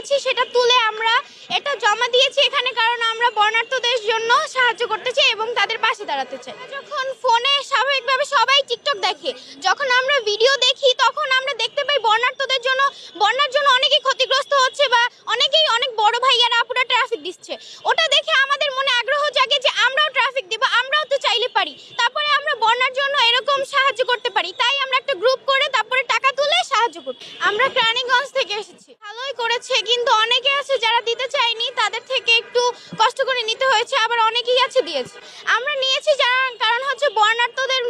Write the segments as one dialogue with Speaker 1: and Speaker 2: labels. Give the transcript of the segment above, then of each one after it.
Speaker 1: পেয়েছি সেটা তুলে আমরা এটা জমা দিয়েছি এখানে, কারণ আমরা বর্ণাঢ্যদের জন্য সাহায্য করতে চাই এবং তাদের পাশে দাঁড়াতে চাই। যখন ফোনে স্বাভাবিকভাবে সবাই টিকটক দেখে, যখন আমরা ভিডিও দেখি তখন আমরা দেখতে পাই বন্যার জন্য অনেকেই ক্ষতিগ্রস্ত হচ্ছে বা অনেক বড় ভাইয়ারা আপুরা ট্রাফিক দিচ্ছে। ওটা দেখে আমাদের মনে আগ্রহ জাগে যে আমরাও ট্রাফিক দিব, আমরাও তো চাইলে পারি, তারপরে আমরা বন্যার জন্য এরকম সাহায্য করতে পারি। তাই আমরা একটা গ্রুপ করে তারপরে টাকা তুলে সাহায্য করি। আমরা রানীগঞ্জ থেকে এসেছি। ভালোই করেছে, কিন্তু অনেকে আছে যারা দিতে চায়নি, তাদের থেকে একটু কষ্ট করে নিতে হয়েছে, আবার অনেকেই আছে দিয়েছে। আমরা নিয়েছি কারণ হচ্ছে বন্যার্থদের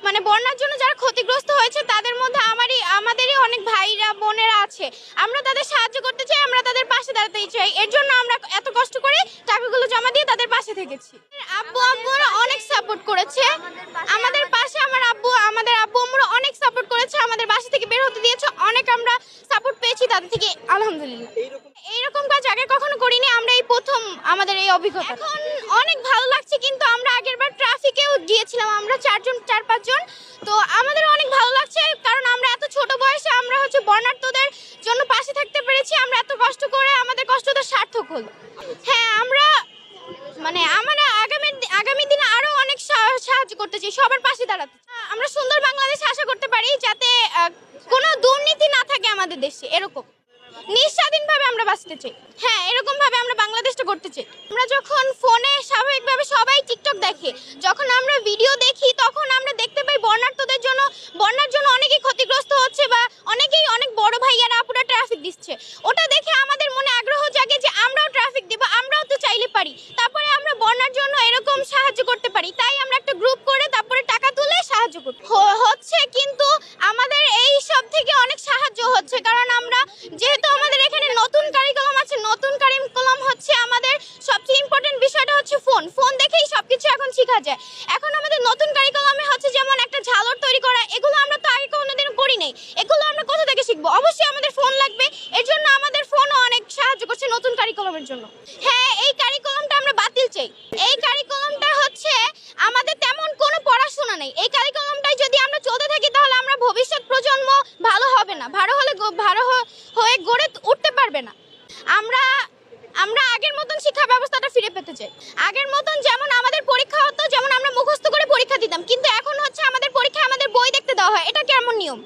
Speaker 1: মানে বন্যার জন্য যারা ক্ষতিগ্রস্ত হয়েছে তাদের মধ্যে আমাদেরই অনেক ভাইরা বোনেরা আছে। আমরা তাদের সাহায্য করতে চাই, আমরা তাদের পাশে দাঁড়াতে চাই। এর জন্য আমরা এত কষ্ট করে টাকাগুলো জমা দিয়ে তাদের পাশে থেকেছি। আব্বু আম্মুরা অনেক সাপোর্ট করেছে আমাদের পাশে, আমাদের আব্বু আম্মুরা অনেক সাপোর্ট করেছে, আমাদের বাসা থেকে বের হতে দিয়েছে, অনেক আমরা সাপোর্ট পেয়েছি তাদের থেকে, আলহামদুলিল্লাহ। এইরকম কাজ আগে কখনো করিনি, আমরা এই প্রথম আমাদের এই অভিজ্ঞতা। এখন অনেক ভালো লাগছে, কিন্তু আমরা আগেরবার ট্রাফিকেও গিয়েছিলাম, আমরা 4-5 জন, তো আমাদের অনেক ভালো লাগছে, কারণ আমরা এত ছোট বয়সে আমরা হচ্ছে বর্ণাঢ্যদের জন্য পাশে থাকতে পেরেছি। আমরা এত কষ্ট করে, আমাদের কষ্টটা সার্থক হলো। হ্যাঁ, আমরা আগামী দিনে আরো অনেক সাহায্য করতে চাই, সবার পাশে দাঁড়াতে। আমরা সুন্দর বাংলাদেশ আশা করতে পারি, যাতে কোনো দুর্নীতি না থাকে আমাদের দেশে, এরকম নিঃস্বাধীনভাবে আমরা বাঁচতে চাই। হ্যাঁ, এরকম ভাবে আমরা বাংলাদেশটা করতে চাই। আমরা যখন ফোনে স্বাভাবিকভাবে সবাই টিকটক দেখে, যখন আমরা ভিডিও দেখি তখন আমরা দেখতে পাই বন্যার জন্য অনেকেই ক্ষতিগ্রস্ত হচ্ছে বা অনেক বড় ভাইয়ারা আপুরা ট্রাফিক দিচ্ছে। ওটা দেখে আমাদের মনে আগ্রহ জাগে যে আমরাও ট্রাফিক দিব, আমরাও তো চাইলে পারি, তারপরে আমরা বন্যার জন্য এরকম সাহায্য করতে পারি। তাই আমরা একটা গ্রুপ করে তারপরে টাকা তুলে সাহায্য হচ্ছে, কিন্তু আমাদের এই সব থেকে অনেক সাহায্য হচ্ছে, কারণ আমরা যেহেতু আমাদের এখানে নতুন কারিকুলাম আছে, নতুন কারিকুলাম হচ্ছে আমাদের সবচেয়ে ইম্পর্টেন্ট বিষয়টা হচ্ছে ফোন দেখেই সবকিছু এখন শেখা যায়। এখন আমাদের নতুন কারিকুলামে হচ্ছে যেমন একটা ঝালর তৈরি করা, এগুলো আমরা তো আগে কোনোদিন করি নাই, এগুলো আমরা কোথা থেকে শিখবো? অবশ্যই আমাদের ফোন লাগবে, এর জন্য আমাদের ফোনও অনেক সাহায্য করছে নতুন কারিকুলামের জন্য। হ্যাঁ, এই কারিকুলামটা আমরা বাতিল চাই। এই কারিকুলামটা হচ্ছে আমাদের তেমন কোনো পড়াশোনা নেই। এই কারিকুলামটাই যদি আমরা চলতে থাকি তাহলে আমরা ভবিষ্যৎ প্রজন্ম ভালো হবে না, ভালো হয়ে গড়ে উঠতে পারবে না। আমরা আগের মতন শিক্ষা ব্যবস্থাটা ফিরে পেতে চাই। আগের মতন যেমন আমাদের পরীক্ষা হতো, যেমন আমরা মুখস্থ করে পরীক্ষা দিতাম, কিন্তু এখন হচ্ছে আমাদের পরীক্ষা আমাদের বই দেখতে দেওয়া হয়। এটা কেমন নিয়ম?